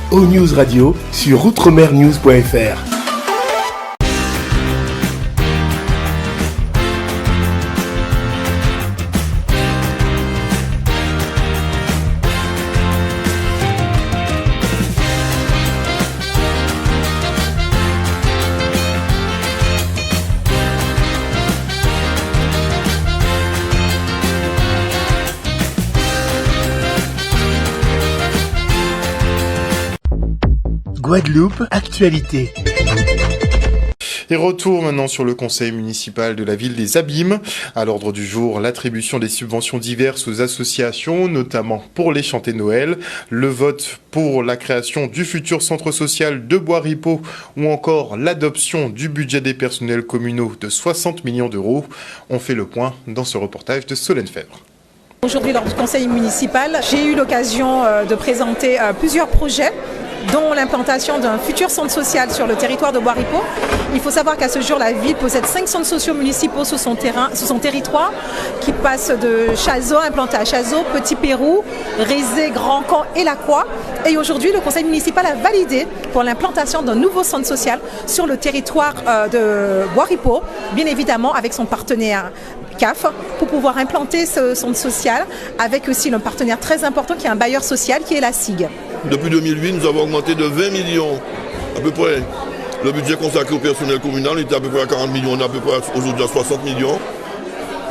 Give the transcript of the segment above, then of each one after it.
O-News Radio sur outremernews.fr. Guadeloupe, actualité. Et retour maintenant sur le conseil municipal de la ville des Abîmes. À l'ordre du jour, l'attribution des subventions diverses aux associations, notamment pour les chantées Noël, le vote pour la création du futur centre social de Bois-Ripeau ou encore l'adoption du budget des personnels communaux de 60 millions d'euros. On fait le point dans ce reportage de Solène Fèvre. Aujourd'hui, lors du conseil municipal, j'ai eu l'occasion de présenter plusieurs projets, dont l'implantation d'un futur centre social sur le territoire de Bois-Ripeau. Il faut savoir qu'à ce jour, la ville possède 5 centres sociaux municipaux sur son territoire, qui passent de Chazot, implanté à Chazot, Petit Pérou, Rézé, Grand Camp et La Croix. Et aujourd'hui, le conseil municipal a validé pour l'implantation d'un nouveau centre social sur le territoire de Bois-Ripeau, bien évidemment avec son partenaire CAF, pour pouvoir implanter ce centre social, avec aussi un partenaire très important qui est un bailleur social, qui est la SIG. Depuis 2008, nous avons augmenté de 20 millions à peu près le budget consacré au personnel communal. Il était à peu près à 40 millions, on est à peu près aujourd'hui à 60 millions.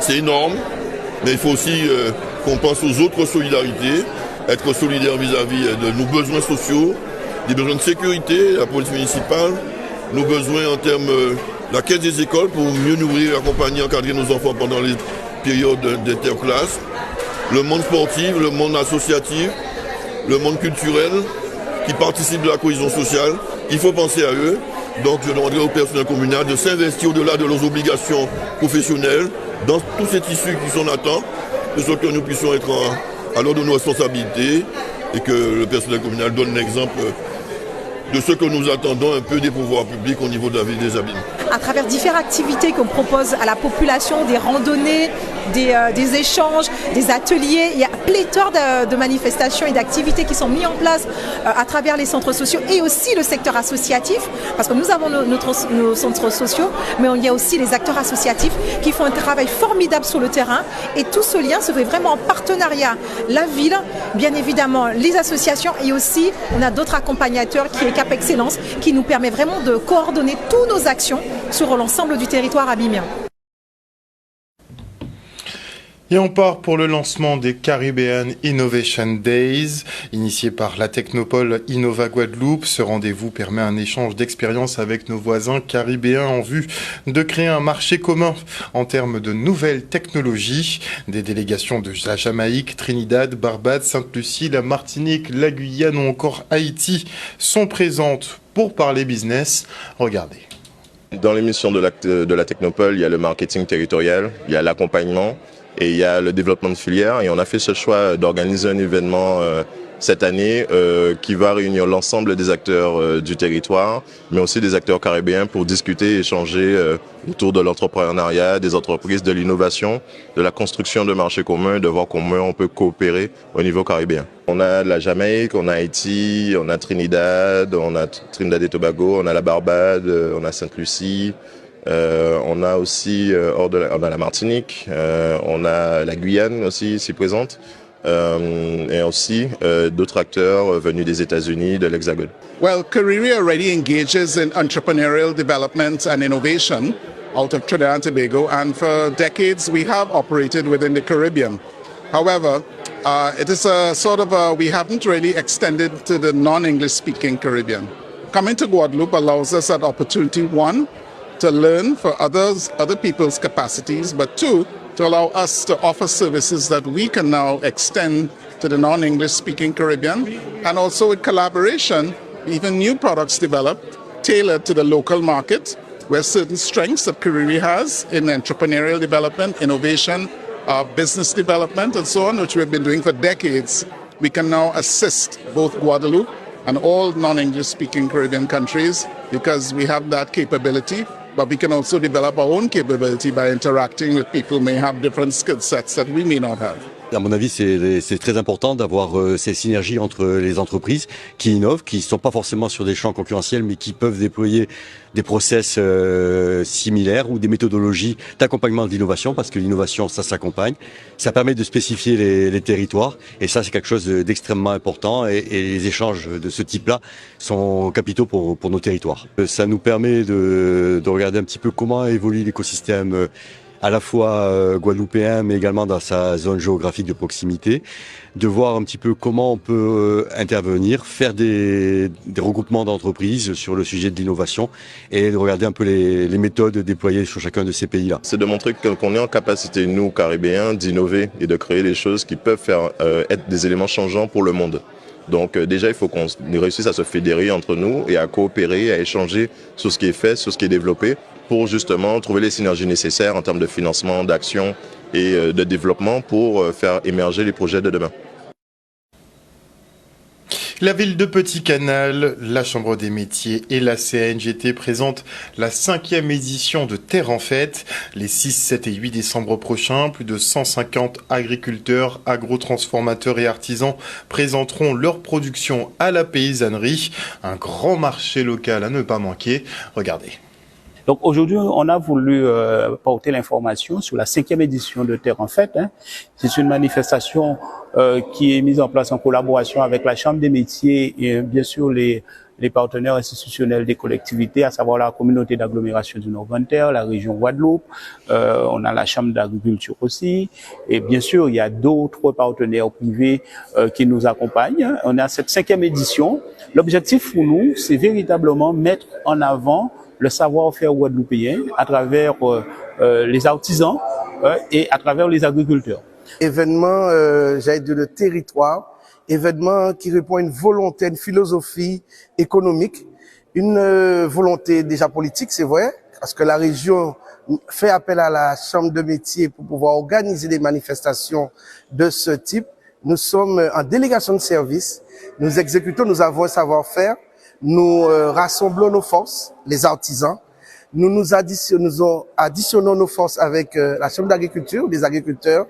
C'est énorme, mais il faut aussi qu'on pense aux autres solidarités, être solidaire vis-à-vis de nos besoins sociaux, des besoins de sécurité, la police municipale, nos besoins en termes de la caisse des écoles pour mieux nourrir, accompagner, encadrer nos enfants pendant les périodes d'interclasse, le monde sportif, le monde associatif, le monde culturel qui participe de la cohésion sociale. Il faut penser à eux. Donc je demanderai au personnel communal de s'investir au-delà de leurs obligations professionnelles dans tous ces tissus qui sont latents, de sorte que nous puissions être à l'ordre de nos responsabilités et que le personnel communal donne l'exemple de ce que nous attendons un peu des pouvoirs publics au niveau de la ville des Abîmes. À travers différentes activités qu'on propose à la population, des randonnées, des échanges, des ateliers, il y a pléthore de manifestations et d'activités qui sont mises en place à travers les centres sociaux et aussi le secteur associatif, parce que nous avons nos centres sociaux, mais il y a aussi les acteurs associatifs qui font un travail formidable sur le terrain, et tout ce lien se fait vraiment en partenariat. La ville, bien évidemment, les associations, et aussi on a d'autres accompagnateurs qui est Cap Excellence, qui nous permet vraiment de coordonner toutes nos actions sur l'ensemble du territoire abîmien. Et on part pour le lancement des Caribbean Innovation Days, initié par la Technopole Innova Guadeloupe. Ce rendez-vous permet un échange d'expériences avec nos voisins caribéens en vue de créer un marché commun en termes de nouvelles technologies. Des délégations de la Jamaïque, Trinidad, Barbade, Sainte-Lucie, la Martinique, la Guyane ou encore Haïti sont présentes pour parler business. Regardez. Dans l'émission de la Technopole, il y a le marketing territorial, il y a l'accompagnement et il y a le développement de filières. Et on a fait ce choix d'organiser un événement cette année qui va réunir l'ensemble des acteurs du territoire, mais aussi des acteurs caribéens pour discuter et échanger autour de l'entrepreneuriat, des entreprises, de l'innovation, de la construction de marchés communs, de voir comment on peut coopérer au niveau caribéen. On a la Jamaïque, on a Haïti, on a Trinidad, on a Trinidad et Tobago, on a la Barbade, on a Sainte-Lucie. On a aussi on a la Martinique, on a la Guyane aussi ici présente, et aussi d'autres acteurs venus des États-Unis, de l'Hexagone. Well, Kariri already engages in entrepreneurial development and innovation out of Trinidad and Tobago, and for decades we have operated within the Caribbean. However, it is a sort of we haven't really extended to the non-English speaking Caribbean. Coming to Guadeloupe allows us that opportunity, one, to learn for other people's capacities, but two, to allow us to offer services that we can now extend to the non-English speaking Caribbean, and also with collaboration, even new products developed, tailored to the local market, where certain strengths that Kariri has in entrepreneurial development, innovation, business development, and so on, which we've been doing for decades, we can now assist both Guadeloupe and all non-English speaking Caribbean countries because we have that capability. But we can also develop our own capability by interacting with people who may have different skill sets that we may not have. À mon avis, c'est très important d'avoir ces synergies entre les entreprises qui innovent, qui ne sont pas forcément sur des champs concurrentiels, mais qui peuvent déployer des process similaires ou des méthodologies d'accompagnement de l'innovation, parce que l'innovation, ça s'accompagne. Ça permet de spécifier les territoires, et ça, c'est quelque chose d'extrêmement important, et les échanges de ce type-là sont capitaux pour nos territoires. Ça nous permet de regarder un petit peu comment évolue l'écosystème à la fois guadeloupéen, mais également dans sa zone géographique de proximité, de voir un petit peu comment on peut intervenir, faire des regroupements d'entreprises sur le sujet de l'innovation et de regarder un peu les méthodes déployées sur chacun de ces pays-là. C'est de montrer qu'on est en capacité, nous, Caribéens, d'innover et de créer des choses qui peuvent faire être des éléments changeants pour le monde. Donc déjà, il faut qu'on réussisse à se fédérer entre nous et à coopérer, à échanger sur ce qui est fait, sur ce qui est développé, pour justement trouver les synergies nécessaires en termes de financement, d'action et de développement pour faire émerger les projets de demain. La ville de Petit-Canal, la Chambre des métiers et la CNGT présentent la 5e édition de Terre en Fête. Les 6, 7 et 8 décembre prochains, plus de 150 agriculteurs, agrotransformateurs et artisans présenteront leur production à la paysannerie. Un grand marché local à ne pas manquer. Regardez. Donc aujourd'hui, on a voulu porter l'information sur la 5e édition de Terre en Fête. C'est une manifestation qui est mise en place en collaboration avec la Chambre des métiers et bien sûr les partenaires institutionnels des collectivités, à savoir la communauté d'agglomération du Nord-Volontaire, la région Guadeloupe, on a la Chambre d'agriculture aussi, et bien sûr il y a d'autres partenaires privés qui nous accompagnent. On a cette 5e édition. L'objectif pour nous, c'est véritablement mettre en avant le savoir-faire guadeloupéen à travers les artisans et à travers les agriculteurs. Événement, j'allais dire, de territoire, événement qui répond à une volonté, une philosophie économique, une volonté déjà politique, c'est vrai, parce que la région fait appel à la Chambre de métier pour pouvoir organiser des manifestations de ce type. Nous sommes en délégation de service, nous exécutons, nous avons un savoir-faire, nous rassemblons nos forces, les artisans, nous additionnons nos forces avec la Chambre d'agriculture, les agriculteurs,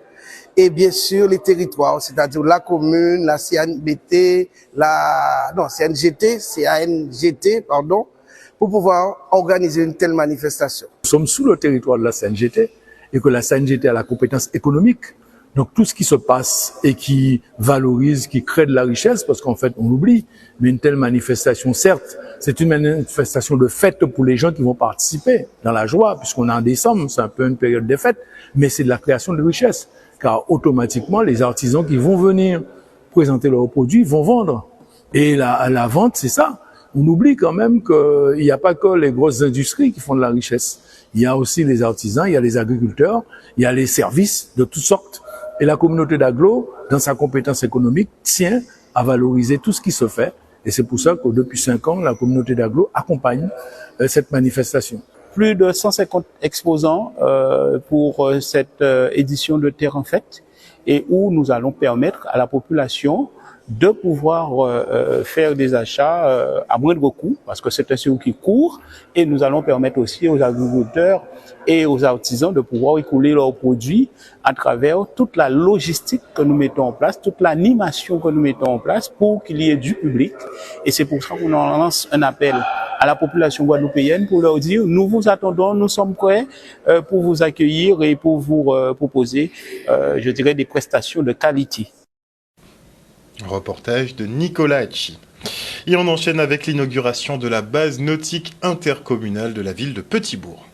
et bien sûr les territoires, c'est-à-dire la commune, la CNGT, pour pouvoir organiser une telle manifestation. Nous sommes sous le territoire de la CNGT et que la CNGT a la compétence économique. Donc tout ce qui se passe et qui valorise, qui crée de la richesse, parce qu'en fait on l'oublie, mais une telle manifestation, certes, c'est une manifestation de fête pour les gens qui vont participer dans la joie, puisqu'on est en décembre, c'est un peu une période de fête, mais c'est de la création de richesse, car automatiquement les artisans qui vont venir présenter leurs produits vont vendre. Et la vente, c'est ça. On oublie quand même qu'il n'y a pas que les grosses industries qui font de la richesse. Il y a aussi les artisans, il y a les agriculteurs, il y a les services de toutes sortes. Et la communauté d'agglo, dans sa compétence économique, tient à valoriser tout ce qui se fait. Et c'est pour ça que depuis 5 ans, la communauté d'agglo accompagne cette manifestation. Plus de 150 exposants pour cette édition de Terre en Fête, et où nous allons permettre à la population de pouvoir faire des achats à moindre coût, parce que c'est un circuit court, et nous allons permettre aussi aux agriculteurs et aux artisans de pouvoir écouler leurs produits à travers toute la logistique que nous mettons en place, toute l'animation que nous mettons en place pour qu'il y ait du public. Et c'est pour ça qu'on lance un appel à la population guadeloupéenne pour leur dire: nous vous attendons, nous sommes prêts pour vous accueillir et pour vous proposer, je dirais, des prestations de qualité. Reportage de Nicolas Hachi. Et on enchaîne avec l'inauguration de la base nautique intercommunale de la ville de Petit-Bourg.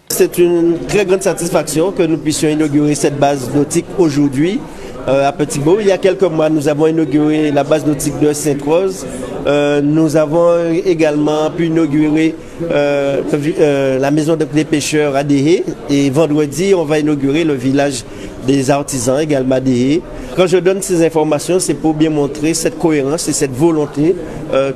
C'est une très grande satisfaction que nous puissions inaugurer cette base nautique aujourd'hui à Petit-Bourg. Il y a quelques mois, nous avons inauguré la base nautique de Sainte-Rose. Nous avons également pu inaugurer la maison des pêcheurs à Déhé. Et vendredi, on va inaugurer le village des artisans également à Déhé. Quand je donne ces informations, c'est pour bien montrer cette cohérence et cette volonté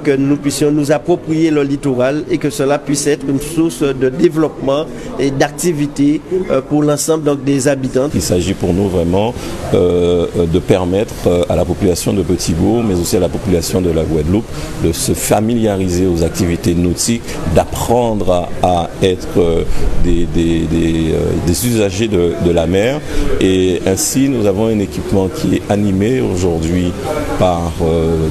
que nous puissions nous approprier le littoral et que cela puisse être une source de développement et d'activité pour l'ensemble des habitants. Il s'agit pour nous vraiment de permettre à la population de Petit-Bourg, mais aussi à la population de la Guadeloupe, de se familiariser aux activités nautiques, d'apprendre à être des usagers de la mer et Et ainsi, nous avons un équipement qui est animé aujourd'hui par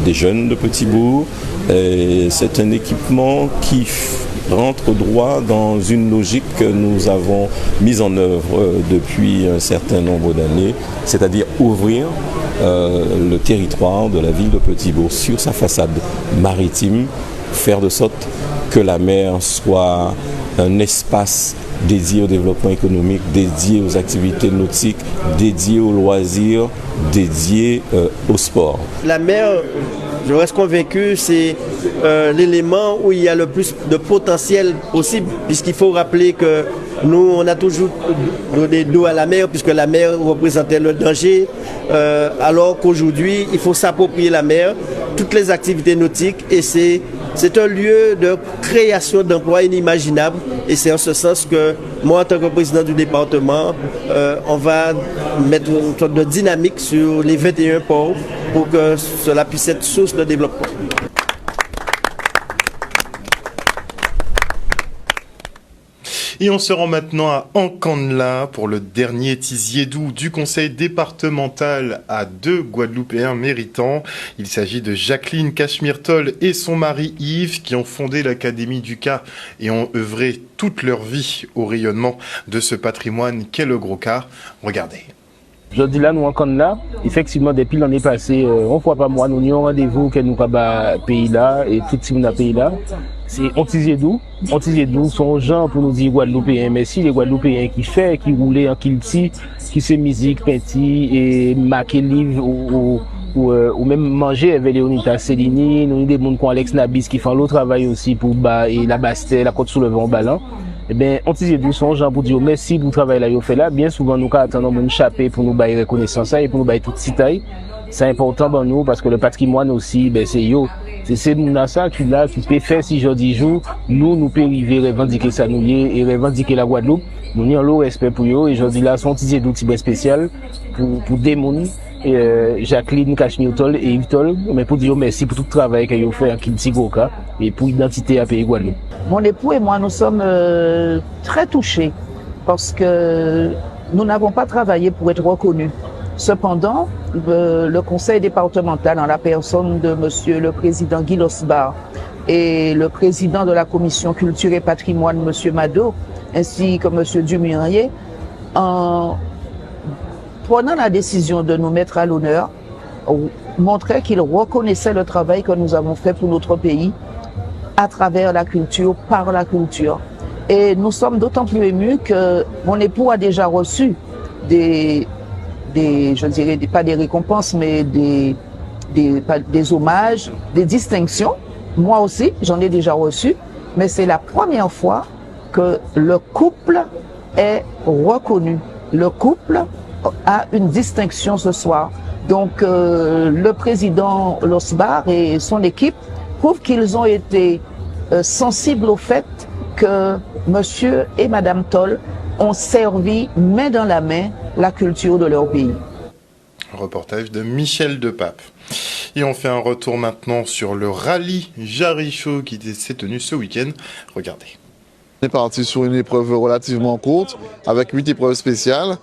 des jeunes de Petit-Bourg. Et c'est un équipement qui rentre droit dans une logique que nous avons mise en œuvre depuis un certain nombre d'années, c'est-à-dire ouvrir le territoire de la ville de Petit-Bourg sur sa façade maritime, faire de sorte que la mer soit un espace dédié au développement économique, dédié aux activités nautiques, dédié aux loisirs, dédié au sport. La mer, je reste convaincu, c'est l'élément où il y a le plus de potentiel possible, puisqu'il faut rappeler que nous, on a toujours donné dos à la mer, puisque la mer représentait le danger, alors qu'aujourd'hui, il faut s'approprier la mer, toutes les activités nautiques, et c'est un lieu de création d'emplois inimaginable. Et c'est en ce sens que moi, en tant que président du département, on va mettre une sorte de dynamique sur les 21 ports pour que cela puisse être source de développement. Et on se rend maintenant à Ankandla pour le dernier Tiziédou du conseil départemental à 2 Guadeloupéens méritants. Il s'agit de Jacqueline Cachemire-Toll et son mari Yves qui ont fondé l'Académie du Car et ont œuvré toute leur vie au rayonnement de ce patrimoine qu'est le Gros Car. Regardez. Je dis là, nous en Ankandla, effectivement, depuis l'année passée, on fois pas moi, nous avons rendez-vous que nous avons pays là et tout le monde a pays là. C'est Tiziédou. Tiziédou sont gens pour nous dire Guadeloupéens. Mais si les Guadeloupéens qui fait, qui roulaient en kilti, qui fait musique, peinti et marquer livre ou même manger avec Léonita Cellini, nous avons des gens comme Alex Nabis qui font l'autre travail aussi pour et la Bastère, la Côte sous le vent ballon. Eh bien, Tiziédou sont gens pour dire merci pour le travail là, vous fait là. Bien souvent, nous attendons une chapée pour nous bailler reconnaissance et pour nous bailler toute citaille. C'est important pour nous parce que le patrimoine aussi, ben, c'est yo. C'est ça qui peut faire si je dis jour, nous peut arriver revendiquer ça nous et revendiquer la Guadeloupe. Nous avons le respect pour eux et je dis là, son petit d'outils spécial pour des gens, Jacqueline Cachemire-Toll et Yves Toll, mais pour dire merci pour tout le travail qu'ils ont fait en Kiltigoka et pour l'identité à pays Guadeloupe. Mon époux et moi, nous sommes très touchés parce que nous n'avons pas travaillé pour être reconnus. Cependant, le conseil départemental, en la personne de monsieur le président Guy Losbar et le président de la commission culture et patrimoine, monsieur Mado, ainsi que monsieur Dumurier, en prenant la décision de nous mettre à l'honneur, montraient qu'ils reconnaissaient le travail que nous avons fait pour notre pays à travers la culture, par la culture. Et nous sommes d'autant plus émus que mon époux a déjà reçu je dirais pas des récompenses, mais des hommages, des distinctions. Moi aussi, j'en ai déjà reçu, mais c'est la première fois que le couple est reconnu. Le couple a une distinction ce soir. Donc, le président Losbar et son équipe prouvent qu'ils ont été sensibles au fait que monsieur et madame Toll ont servi main dans la main la culture de leur pays. Reportage de Michel Depape. Et on fait un retour maintenant sur le rallye Jaricho qui s'est tenu ce week-end. Regardez. On est parti sur une épreuve relativement courte avec 8 épreuves spéciales,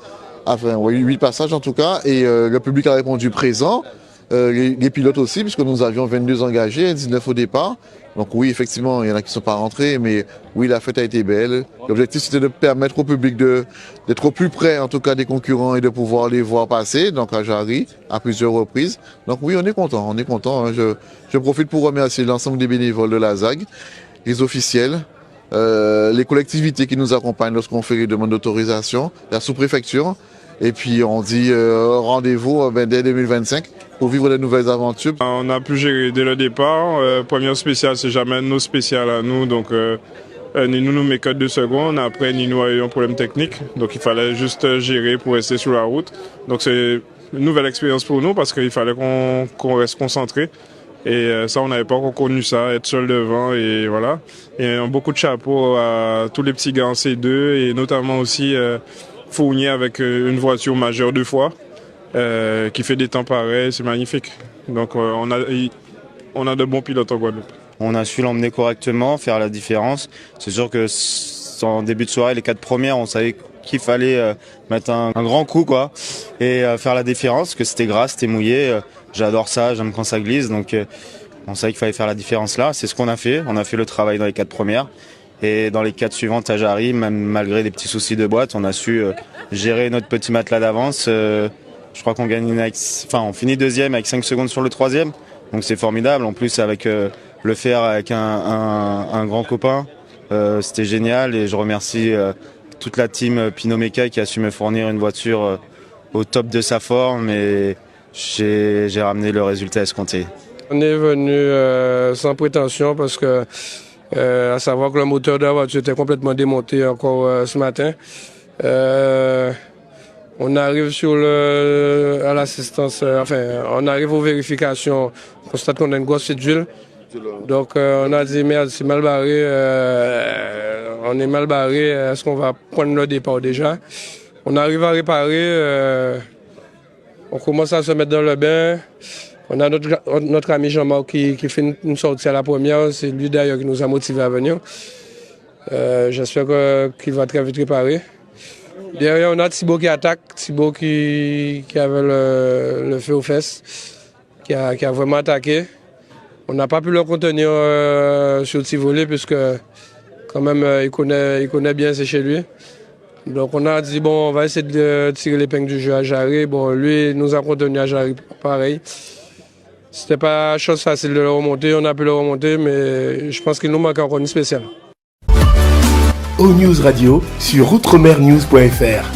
enfin 8 passages en tout cas, et le public a répondu présent. Les pilotes aussi, puisque nous avions 22 engagés, 19 au départ. Donc oui, effectivement, il y en a qui ne sont pas rentrés, mais oui, la fête a été belle. L'objectif, c'était de permettre au public d'être au plus près, en tout cas, des concurrents et de pouvoir les voir passer, donc à Jarry, à plusieurs reprises. Donc oui, on est content, on est content. Je profite pour remercier l'ensemble des bénévoles de la ZAG, les officiels, les collectivités qui nous accompagnent lorsqu'on fait les demandes d'autorisation, la sous-préfecture. Et puis on dit rendez-vous dès 2025 pour vivre de nouvelles aventures. On a pu gérer dès le départ. Première spéciale, c'est jamais nos spéciales à nous. Donc ni nous met que 2 secondes. Après, ni nous avons un problème technique. Donc il fallait juste gérer pour rester sur la route. Donc c'est une nouvelle expérience pour nous parce qu'il fallait qu'on reste concentré. Et ça, on n'avait pas encore connu ça, être seul devant et voilà. Et beaucoup de chapeaux à tous les petits gars en C2 et notamment aussi Fournier avec une voiture majeure 2 fois qui fait des temps pareils, c'est magnifique. Donc on a de bons pilotes en Guadeloupe. On a su l'emmener correctement, faire la différence. C'est sûr que en début de soirée, les 4 premières, on savait qu'il fallait mettre un grand coup quoi et faire la différence, que c'était gras, c'était mouillé. J'adore ça, j'aime quand ça glisse, donc on savait qu'il fallait faire la différence là. C'est ce qu'on a fait. On a fait le travail dans les 4 premières. Et dans les 4 suivantes à Jarry, même malgré des petits soucis de boîte, on a su gérer notre petit matelas d'avance. Je crois qu'on gagne on finit deuxième avec 5 secondes sur le troisième. Donc c'est formidable. En plus avec le faire avec un grand copain, c'était génial. Et je remercie toute la team Pinot Meca qui a su me fournir une voiture au top de sa forme. Et j'ai ramené le résultat escompté. On est venu sans prétention parce que à savoir que le moteur de la voiture était complètement démonté encore ce matin. On arrive à l'assistance, on arrive aux vérifications, on constate qu'on a une grosse fuite d'huile. Donc on a dit merde, c'est mal barré, on est mal barré, est-ce qu'on va prendre le départ déjà? On arrive à réparer, on commence à se mettre dans le bain. On a notre ami Jean-Marc qui fait une sortie à la première. C'est lui d'ailleurs qui nous a motivés à venir. J'espère qu'il va très vite réparer. Derrière, on a Thibaut qui attaque. Thibaut qui avait le feu aux fesses, qui a vraiment attaqué. On n'a pas pu le contenir sur le petit volet puisque quand même il connaît bien, c'est chez lui. Donc on a dit bon, on va essayer de tirer l'épingle du jeu à Jarry. Bon, lui nous a contenu à Jarry pareil. C'était pas chose facile de le remonter, on a pu le remonter, mais je pense qu'il nous manque encore une spéciale. O-News Radio sur outremernews.fr.